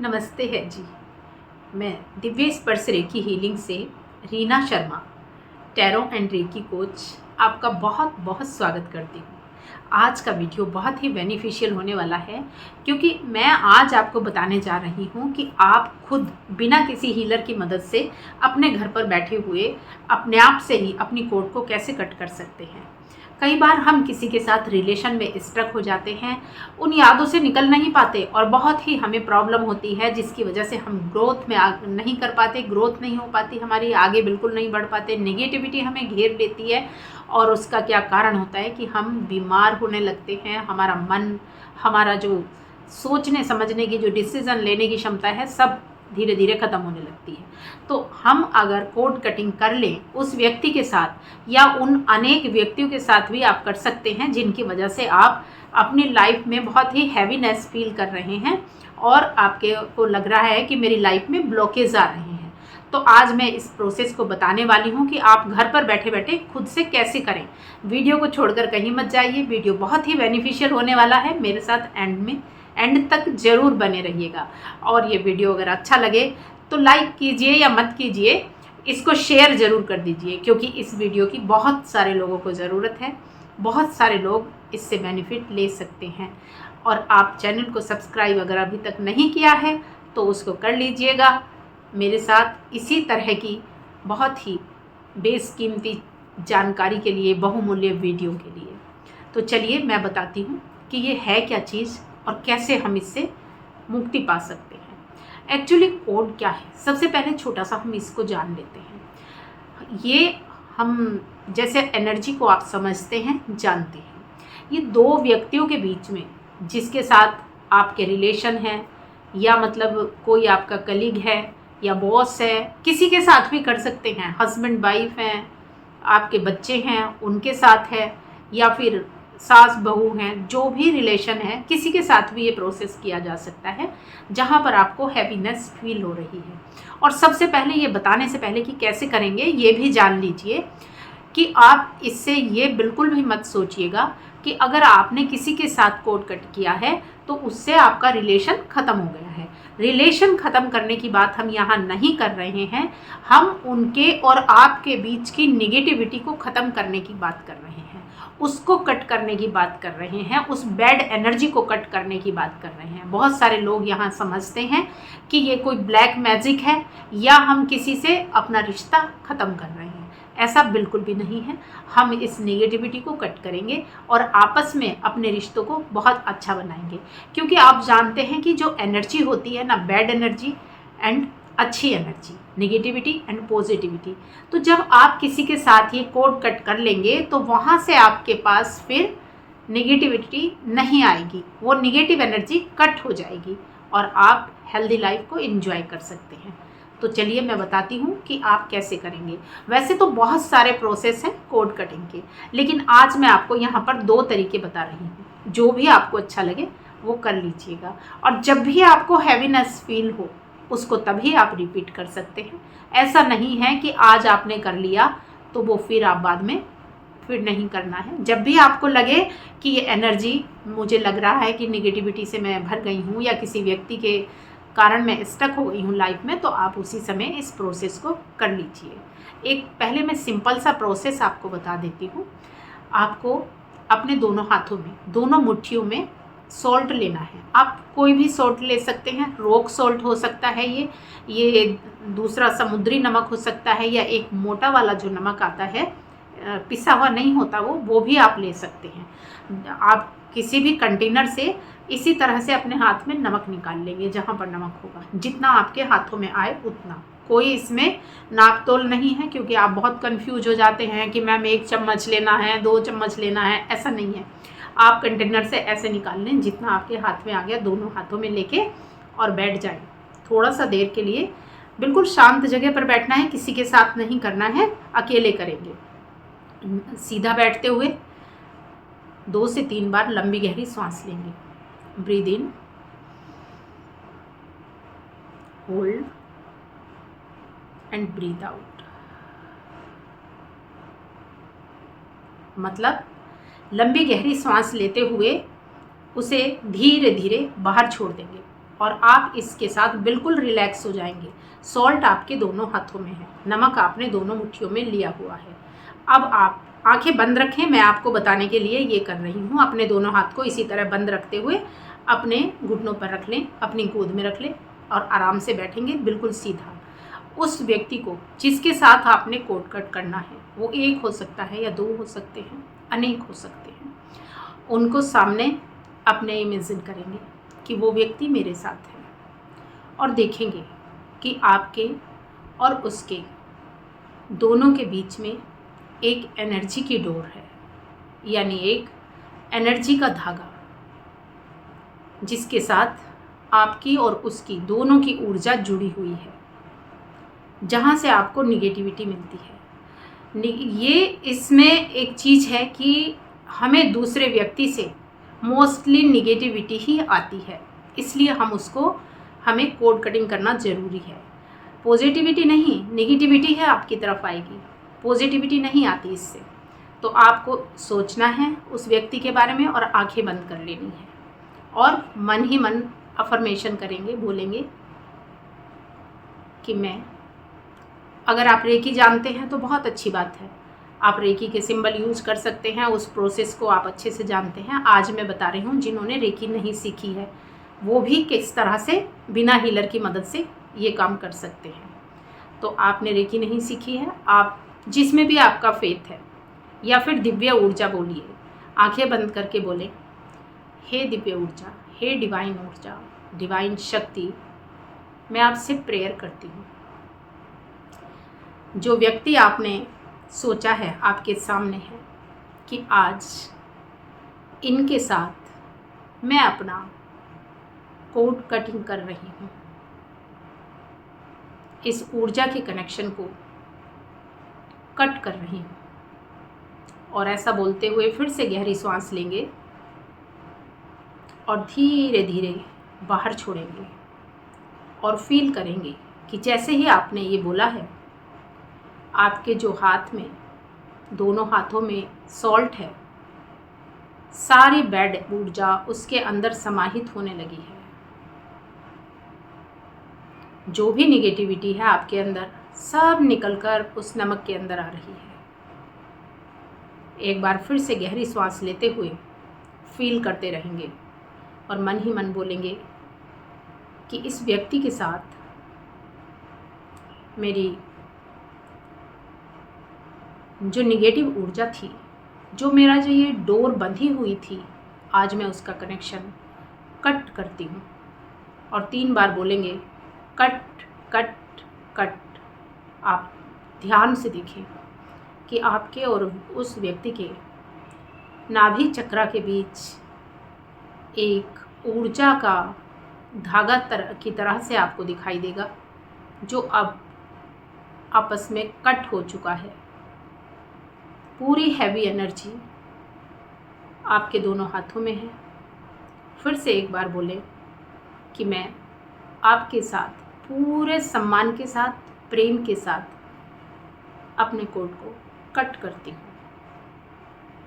नमस्ते है जी। मैं दिव्य स्पर्श रेकी हीलिंग से Reena Sharma, tarot and reiki coach, आपका बहुत बहुत स्वागत करती हूँ। आज का वीडियो बहुत ही बेनिफिशियल होने वाला है क्योंकि मैं आज आपको बताने जा रही हूँ कि आप खुद बिना किसी हीलर की मदद से अपने घर पर बैठे हुए अपने आप से ही अपनी कोड को कैसे कट कर सकते हैं। कई बार हम किसी के साथ रिलेशन में स्ट्रक हो जाते हैं, उन यादों से निकल नहीं पाते और बहुत ही हमें प्रॉब्लम होती है जिसकी वजह से हम ग्रोथ में नहीं कर पाते, ग्रोथ नहीं हो पाती हमारी, आगे बिल्कुल नहीं बढ़ पाते, नेगेटिविटी हमें घेर लेती है। और उसका क्या कारण होता है कि हम बीमार होने लगते हैं, हमारा मन, हमारा जो सोचने समझने की, जो डिसीज़न लेने की क्षमता है, सब धीरे धीरे ख़त्म होने लगती है। तो हम अगर कोड कटिंग कर लें उस व्यक्ति के साथ या उन अनेक व्यक्तियों के साथ भी आप कर सकते हैं जिनकी वजह से आप अपनी लाइफ में बहुत ही हैवीनेस फील कर रहे हैं और आपके को लग रहा है कि मेरी लाइफ में ब्लॉकेज आ रहे हैं। तो आज मैं इस प्रोसेस को बताने वाली हूँ कि आप घर पर बैठे बैठे खुद से कैसे करें। वीडियो को छोड़कर कहीं मत जाइए, वीडियो बहुत ही बेनिफिशियल होने वाला है। मेरे साथ एंड तक ज़रूर बने रहिएगा। और ये वीडियो अगर अच्छा लगे तो लाइक कीजिए या मत कीजिए, इसको शेयर ज़रूर कर दीजिए क्योंकि इस वीडियो की बहुत सारे लोगों को ज़रूरत है, बहुत सारे लोग इससे बेनिफिट ले सकते हैं। और आप चैनल को सब्सक्राइब अगर अभी तक नहीं किया है तो उसको कर लीजिएगा मेरे साथ इसी तरह की बहुत ही बेशकीमती जानकारी के लिए, बहुमूल्य वीडियो के लिए। तो चलिए मैं बताती हूँ कि ये है क्या चीज़ और कैसे हम इससे मुक्ति पा सकते हैं। एक्चुअली कोड क्या है, सबसे पहले छोटा सा हम इसको जान लेते हैं। ये हम जैसे एनर्जी को आप समझते हैं, जानते हैं, ये दो व्यक्तियों के बीच में जिसके साथ आपके रिलेशन हैं या मतलब कोई आपका कलीग है या बॉस है, किसी के साथ भी कर सकते हैं, हस्बैंड वाइफ हैं, आपके बच्चे हैं उनके साथ है, या फिर सास बहू हैं, जो भी रिलेशन है किसी के साथ भी ये प्रोसेस किया जा सकता है जहाँ पर आपको हैप्पीनेस फील हो रही है। और सबसे पहले ये बताने से पहले कि कैसे करेंगे ये भी जान लीजिए कि आप इससे ये बिल्कुल भी मत सोचिएगा कि अगर आपने किसी के साथ कोड कट किया है तो उससे आपका रिलेशन ख़त्म हो गया है। रिलेशन ख़त्म करने की बात हम यहाँ नहीं कर रहे हैं, हम उनके और आपके बीच की निगेटिविटी को ख़त्म करने की बात कर रहे हैं, उसको कट करने की बात कर रहे हैं, उस बैड एनर्जी को कट करने की बात कर रहे हैं। बहुत सारे लोग यहाँ समझते हैं कि ये कोई ब्लैक मैजिक है या हम किसी से अपना रिश्ता ख़त्म कर रहे हैं। ऐसा बिल्कुल भी नहीं है। हम इस नेगेटिविटी को कट करेंगे और आपस में अपने रिश्तों को बहुत अच्छा बनाएंगे क्योंकि आप जानते हैं कि जो एनर्जी होती है ना, बैड एनर्जी एंड अच्छी एनर्जी, नेगेटिविटी एंड पॉजिटिविटी, तो जब आप किसी के साथ ये कोड कट कर लेंगे तो वहाँ से आपके पास फिर नेगेटिविटी नहीं आएगी, वो नेगेटिव एनर्जी कट हो जाएगी और आप हेल्दी लाइफ को एंजॉय कर सकते हैं। तो चलिए मैं बताती हूँ कि आप कैसे करेंगे। वैसे तो बहुत सारे प्रोसेस हैं कोड कटिंग के, लेकिन आज मैं आपको यहाँ पर दो तरीके बता रही हूँ, जो भी आपको अच्छा लगे वो कर लीजिएगा। और जब भी आपको हैवीनेस फील हो उसको तभी आप रिपीट कर सकते हैं। ऐसा नहीं है कि आज आपने कर लिया तो वो फिर आप बाद में फिर नहीं करना है। जब भी आपको लगे कि ये एनर्जी, मुझे लग रहा है कि निगेटिविटी से मैं भर गई हूँ या किसी व्यक्ति के कारण मैं स्टक हो गई हूँ लाइफ में, तो आप उसी समय इस प्रोसेस को कर लीजिए। एक पहले मैं सिंपल सा प्रोसेस आपको बता देती हूँ। आपको अपने दोनों हाथों में, दोनों मुट्ठियों में सॉल्ट लेना है। आप कोई भी सॉल्ट ले सकते हैं, रॉक सॉल्ट हो सकता है, ये दूसरा समुद्री नमक हो सकता है, या एक मोटा वाला जो नमक आता है, पिसा हुआ नहीं होता वो भी आप ले सकते हैं। आप किसी भी कंटेनर से इसी तरह से अपने हाथ में नमक निकाल लेंगे, जहाँ पर नमक होगा जितना आपके हाथों में आए उतना। कोई इसमें नाप तोल नहीं है क्योंकि आप बहुत कंफ्यूज हो जाते हैं कि मैम 1 चम्मच लेना है, 2 चम्मच लेना है, ऐसा नहीं है। आप कंटेनर से ऐसे निकाल लें जितना आपके हाथ में आ गया, दोनों हाथों में लेके और बैठ जाएं। थोड़ा सा देर के लिए बिल्कुल शांत जगह पर बैठना है, किसी के साथ नहीं करना है, अकेले करेंगे। सीधा बैठते हुए 2 से 3 बार लंबी गहरी सांस लेंगे। Breathe in, hold and breathe out. मतलब लंबी गहरी सांस लेते हुए उसे धीरे धीरे बाहर छोड़ देंगे और आप इसके साथ बिल्कुल रिलैक्स हो जाएंगे। सॉल्ट आपके दोनों हाथों में है, नमक आपने दोनों मुट्ठियों में लिया हुआ है। अब आप आंखें बंद रखें, मैं आपको बताने के लिए ये कर रही हूँ। अपने दोनों हाथ को इसी तरह बंद रखते हुए अपने घुटनों पर रख लें, अपनी गोद में रख लें और आराम से बैठेंगे बिल्कुल सीधा। उस व्यक्ति को जिसके साथ आपने कोट कट करना है, वो एक हो सकता है या दो हो सकते हैं, अनेक हो सकते हैं, उनको सामने अपने इमेजिन करेंगे कि वो व्यक्ति मेरे साथ है और देखेंगे कि आपके और उसके दोनों के बीच में एक एनर्जी की डोर है, यानी एक एनर्जी का धागा, जिसके साथ आपकी और उसकी दोनों की ऊर्जा जुड़ी हुई है, जहाँ से आपको निगेटिविटी मिलती है। ये इसमें एक चीज़ है कि हमें दूसरे व्यक्ति से मोस्टली निगेटिविटी ही आती है, इसलिए हमें कोड कटिंग करना ज़रूरी है। पॉजिटिविटी नहीं, निगेटिविटी है आपकी तरफ आएगी, पॉजिटिविटी नहीं आती इससे। तो आपको सोचना है उस व्यक्ति के बारे में और आंखें बंद कर लेनी है और मन ही मन अफर्मेशन करेंगे, बोलेंगे कि मैं, अगर आप रेकी जानते हैं तो बहुत अच्छी बात है, आप रेकी के सिंबल यूज़ कर सकते हैं, उस प्रोसेस को आप अच्छे से जानते हैं। आज मैं बता रही हूँ जिन्होंने रेकी नहीं सीखी है वो भी किस तरह से बिना हीलर की मदद से ये काम कर सकते हैं। तो आपने रेकी नहीं सीखी है, आप जिसमें भी आपका फेथ है या फिर दिव्य ऊर्जा बोलिए, आंखें बंद करके बोले, हे दिव्य ऊर्जा, हे डिवाइन ऊर्जा, डिवाइन शक्ति, मैं आपसे प्रेयर करती हूँ। जो व्यक्ति आपने सोचा है आपके सामने है कि आज इनके साथ मैं अपना कोड कटिंग कर रही हूँ, इस ऊर्जा के कनेक्शन को कट कर रही हूँ। और ऐसा बोलते हुए फिर से गहरी सांस लेंगे और धीरे धीरे बाहर छोड़ेंगे और फील करेंगे कि जैसे ही आपने ये बोला है, आपके जो हाथ में, दोनों हाथों में सॉल्ट है, सारी बैड ऊर्जा उसके अंदर समाहित होने लगी है। जो भी निगेटिविटी है आपके अंदर, सब निकलकर उस नमक के अंदर आ रही है। एक बार फिर से गहरी सांस लेते हुए फील करते रहेंगे और मन ही मन बोलेंगे कि इस व्यक्ति के साथ मेरी जो निगेटिव ऊर्जा थी, जो मेरा जो ये डोर बंधी हुई थी, आज मैं उसका कनेक्शन कट करती हूँ। और 3 बार बोलेंगे, कट कट कट। आप ध्यान से देखें कि आपके और उस व्यक्ति के नाभि चक्र के बीच एक ऊर्जा का धागा की तरह से आपको दिखाई देगा, जो अब आपस में कट हो चुका है। पूरी हैवी एनर्जी आपके दोनों हाथों में है। फिर से एक बार बोलें कि मैं आपके साथ पूरे सम्मान के साथ, प्रेम के साथ अपने कोड को कट करती हूँ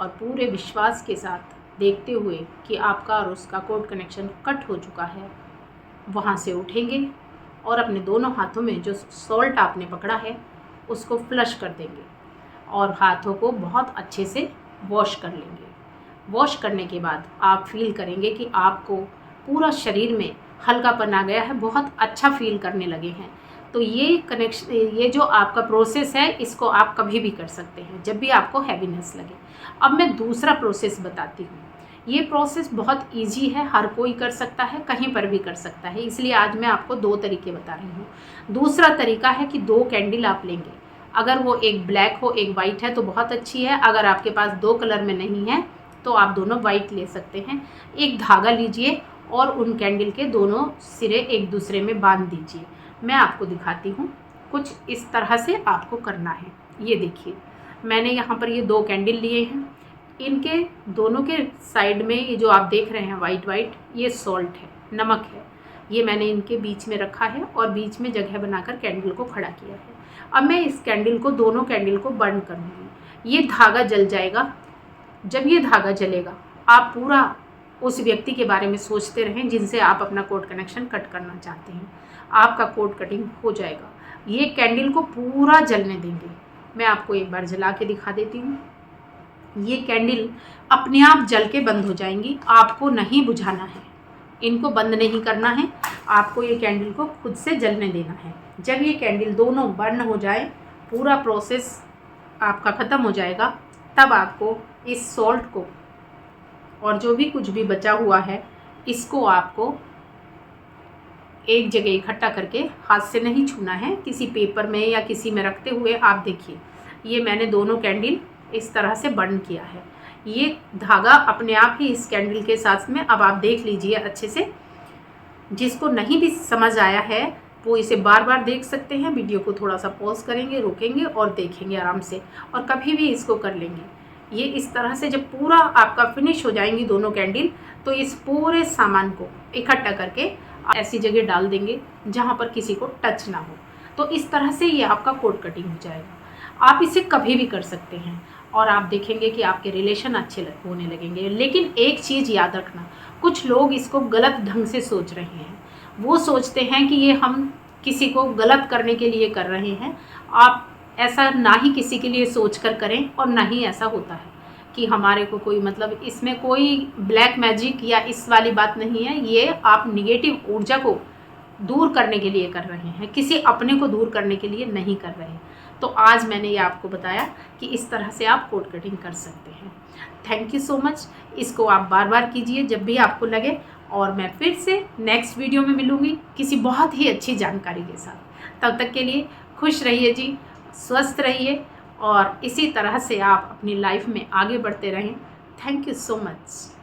और पूरे विश्वास के साथ देखते हुए कि आपका और उसका कोड कनेक्शन कट हो चुका है, वहाँ से उठेंगे और अपने दोनों हाथों में जो सॉल्ट आपने पकड़ा है उसको फ्लश कर देंगे और हाथों को बहुत अच्छे से वॉश कर लेंगे। वॉश करने के बाद आप फील करेंगे कि आपको पूरा शरीर में हल्कापन आ गया है, बहुत अच्छा फील करने लगे हैं। तो ये कनेक्शन, ये जो आपका प्रोसेस है, इसको आप कभी भी कर सकते हैं जब भी आपको हैवीनेस लगे। अब मैं दूसरा प्रोसेस बताती हूँ। ये प्रोसेस बहुत इजी है, हर कोई कर सकता है, कहीं पर भी कर सकता है, इसलिए आज मैं आपको 2 तरीके बता रही हूँ। दूसरा तरीका है कि 2 कैंडल आप लेंगे, अगर वो एक ब्लैक हो एक वाइट है तो बहुत अच्छी है, अगर आपके पास 2 कलर में नहीं है तो आप दोनों वाइट ले सकते हैं। एक धागा लीजिए और उन कैंडल के दोनों सिरे एक दूसरे में बांध दीजिए। मैं आपको दिखाती हूँ, कुछ इस तरह से आपको करना है। ये देखिए, मैंने यहाँ पर ये 2 कैंडल लिए हैं, इनके दोनों के साइड में ये जो आप देख रहे हैं वाइट वाइट, ये सॉल्ट है, नमक है। ये मैंने इनके बीच में रखा है और बीच में जगह बनाकर कैंडल को खड़ा किया है। अब मैं इस कैंडल को, दोनों कैंडल को बर्न करूँगी। ये धागा जल जाएगा। जब ये धागा जलेगा, आप पूरा उस व्यक्ति के बारे में सोचते रहें जिनसे आप अपना कोर्ट कनेक्शन कट करना चाहते हैं। आपका कोर्ट कटिंग हो जाएगा। ये कैंडल को पूरा जलने देंगे। मैं आपको एक बार जला के दिखा देती हूँ। ये कैंडल अपने आप जल के बंद हो जाएंगी, आपको नहीं बुझाना है, इनको बंद नहीं करना है, आपको ये कैंडल को खुद से जलने देना है। जब ये कैंडल दोनों बर्न हो जाए, पूरा प्रोसेस आपका ख़त्म हो जाएगा, तब आपको इस सॉल्ट को और जो भी कुछ भी बचा हुआ है इसको आपको एक जगह इकट्ठा करके हाथ से नहीं छूना है, किसी पेपर में या किसी में रखते हुए आप देखिए ये मैंने दोनों कैंडल इस तरह से बर्न किया है। ये धागा अपने आप ही इस कैंडल के साथ में, अब आप देख लीजिए अच्छे से। जिसको नहीं भी समझ आया है वो इसे बार बार देख सकते हैं। वीडियो को थोड़ा सा पॉज करेंगे, रोकेंगे और देखेंगे आराम से, और कभी भी इसको कर लेंगे। ये इस तरह से जब पूरा आपका फिनिश हो जाएंगी दोनों कैंडल, तो इस पूरे सामान को इकट्ठा करके ऐसी जगह डाल देंगे जहाँ पर किसी को टच ना हो। तो इस तरह से ये आपका कोर्ट कटिंग हो जाएगा। आप इसे कभी भी कर सकते हैं और आप देखेंगे कि आपके रिलेशन अच्छे होने लगेंगे। लेकिन एक चीज़ याद रखना, कुछ लोग इसको गलत ढंग से सोच रहे हैं। वो सोचते हैं कि ये हम किसी को गलत करने के लिए कर रहे हैं। आप ऐसा ना ही किसी के लिए सोच कर करें, और ना ही ऐसा होता है कि हमारे को कोई मतलब, इसमें कोई ब्लैक मैजिक या इस वाली बात नहीं है। ये आप निगेटिव ऊर्जा को दूर करने के लिए कर रहे हैं, किसी अपने को दूर करने के लिए नहीं कर रहे। तो आज मैंने ये आपको बताया कि इस तरह से आप कोर्ट कटिंग कर सकते हैं। Thank you so much. इसको आप बार बार कीजिए जब भी आपको लगे, और मैं फिर से नेक्स्ट वीडियो में मिलूँगी किसी बहुत ही अच्छी जानकारी के साथ। तब तक के लिए खुश रहिए जी, स्वस्थ रहिए, और इसी तरह से आप अपनी लाइफ में आगे बढ़ते रहें। Thank you so much.